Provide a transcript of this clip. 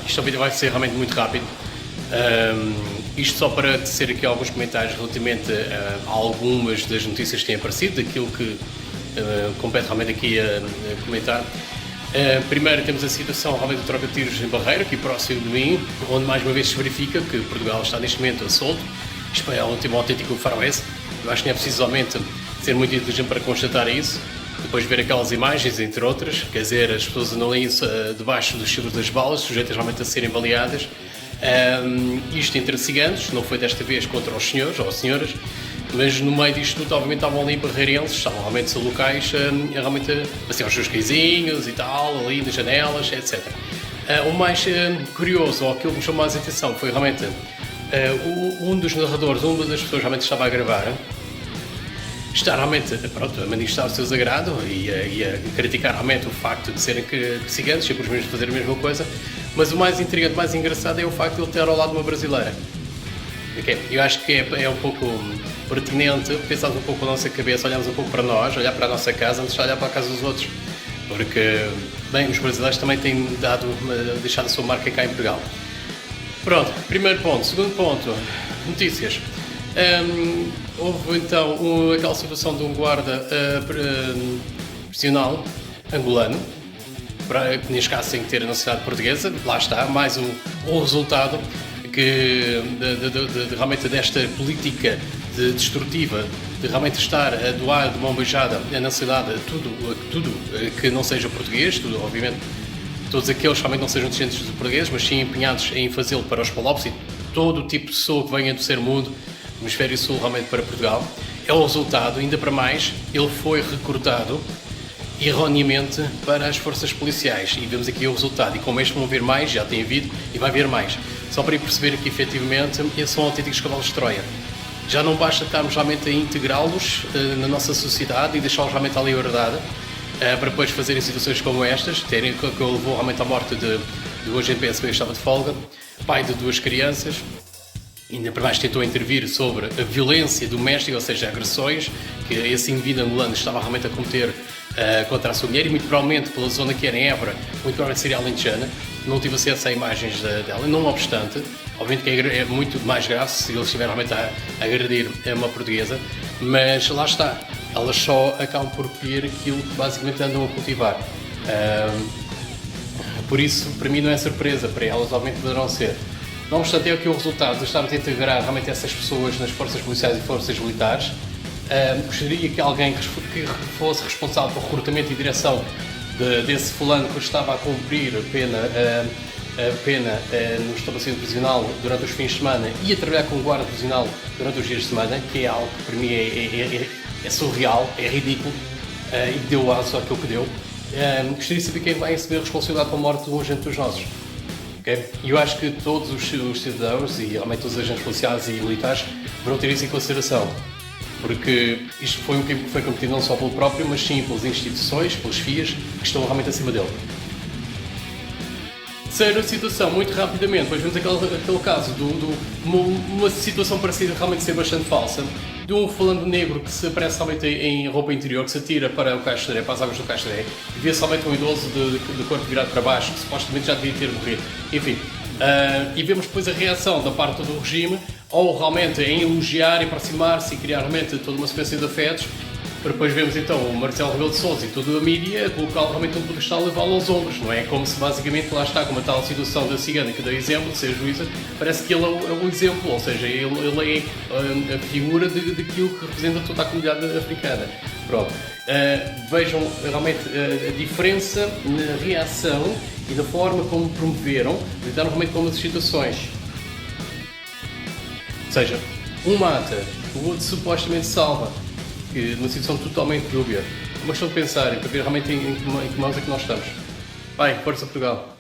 Isto é um vídeo vai ser realmente muito rápido. Isto só para tecer aqui alguns comentários relativamente a algumas das notícias que têm aparecido, daquilo que compete realmente aqui a comentar. Primeiro temos a situação realmente do troca de tiros em Barreiro, aqui próximo de mim, onde mais uma vez se verifica que Portugal está neste momento a solto. Isto é um autêntico faroeste. Eu acho que não é preciso realmente ser muito inteligente para constatar isso. Depois de ver aquelas imagens, entre outras, quer dizer, as pessoas andam ali debaixo dos tiros das balas, sujeitas realmente a serem baleadas. Isto entre ciganos, não foi desta vez contra os senhores ou senhoras, mas no meio disto tudo, obviamente, estavam ali barreirenses, estavam realmente locais, realmente assim, aos seus caizinhos e tal, ali nas janelas, etc. O mais curioso, ou aquilo que me chamou mais a atenção, foi realmente um dos narradores, uma das pessoas realmente estava a gravar, está realmente, pronto, a manifestar o seu desagrado e a criticar realmente o facto de serem ciganos, sempre os mesmos fazer a mesma coisa, mas o mais intrigante, mais engraçado é o facto de ele ter ao lado uma brasileira. Okay. Eu acho que é um pouco pertinente pensarmos um pouco na nossa cabeça, olharmos um pouco para nós, olhar para a nossa casa antes de olhar para a casa dos outros, porque, bem, os brasileiros também têm deixado a sua marca cá em Portugal. Pronto, primeiro ponto. Segundo ponto, notícias. Houve então aquela situação de um guarda prisional angolano, que neste caso tem que ter a nacionalidade portuguesa. Lá está, mais o resultado que realmente desta política destrutiva de realmente estar a doar de mão beijada a nacionalidade tudo que não seja português, tudo, obviamente, todos aqueles que realmente não sejam descendentes de portugueses, mas sim empenhados em fazê-lo para os Palopes e todo o tipo de pessoa que venha do terceiro mundo, do hemisfério sul, realmente para Portugal. É o resultado, ainda para mais, ele foi recrutado erroneamente para as forças policiais e vemos aqui o resultado, e como este vão ver mais, já tem havido e vai haver mais, só para ir perceber que efetivamente esses são autênticos cavalos de Troia. Já não basta estarmos realmente a integrá-los na nossa sociedade e deixá-los realmente à liberdade para depois fazerem situações como estas, que levou realmente à morte do agente PSP que estava de folga, pai de 2 crianças, ainda para mais tentou intervir sobre a violência doméstica, ou seja, agressões que esse indivíduo angolano estava realmente a cometer contra a sua mulher, e muito provavelmente pela zona que era em Évora, muito provavelmente seria alentejana. Não tive acesso a imagens dela, não obstante, obviamente que é muito mais grave se ele estiver realmente a agredir uma portuguesa, mas lá está, elas só acabam por colher aquilo que basicamente andam a cultivar. Por isso, para mim não é surpresa, para elas obviamente poderão ser. Não obstante, é aqui o resultado de estarmos a integrar realmente essas pessoas nas forças policiais e forças militares. Gostaria que alguém que fosse responsável pelo recrutamento e direção desse fulano que estava a cumprir a pena no estabelecimento prisional durante os fins de semana e a trabalhar como guarda prisional durante os dias de semana, que é algo que para mim é surreal, é ridículo, e deu aso àquilo que deu. Gostaria de saber quem vai receber a responsabilidade pela morte de um agente dos nossos. Okay? E eu acho que todos os cidadãos e realmente todos os agentes policiais e militares deverão ter isso em consideração, porque isto foi o que foi cometido não só pelo próprio, mas sim pelas instituições, pelas FIAs, que estão realmente acima dele. Terceira situação, muito rapidamente, depois vemos aquele caso de uma situação parecida realmente ser bastante falsa, de um falando negro que se aparece realmente em roupa interior, que se atira para o Caxaré, para as águas do Caxaré, e vê somente um idoso de corpo virado para baixo, que supostamente já devia ter morrido. Enfim, e vemos depois a reação da parte do regime, ou realmente em elogiar, aproximar-se e criar realmente toda uma sequência de afetos, para depois vemos então o Marcelo Rebelo de Sousa e toda a mídia colocá-lo realmente um pedestal e levá-lo aos ombros, não é? Como se basicamente lá está, como a tal situação da cigana que dá exemplo, de ser juíza, parece que ele é o exemplo, ou seja, ele é a figura daquilo que representa toda a comunidade africana. Pronto. Vejam realmente a diferença na reação e na forma como promoveram, lidaram realmente com as situações. Ou seja, um mata, o outro supostamente salva, que numa situação totalmente dúbia. É uma questão de pensar e para ver realmente em que mãos é que nós estamos. Vai, força Portugal!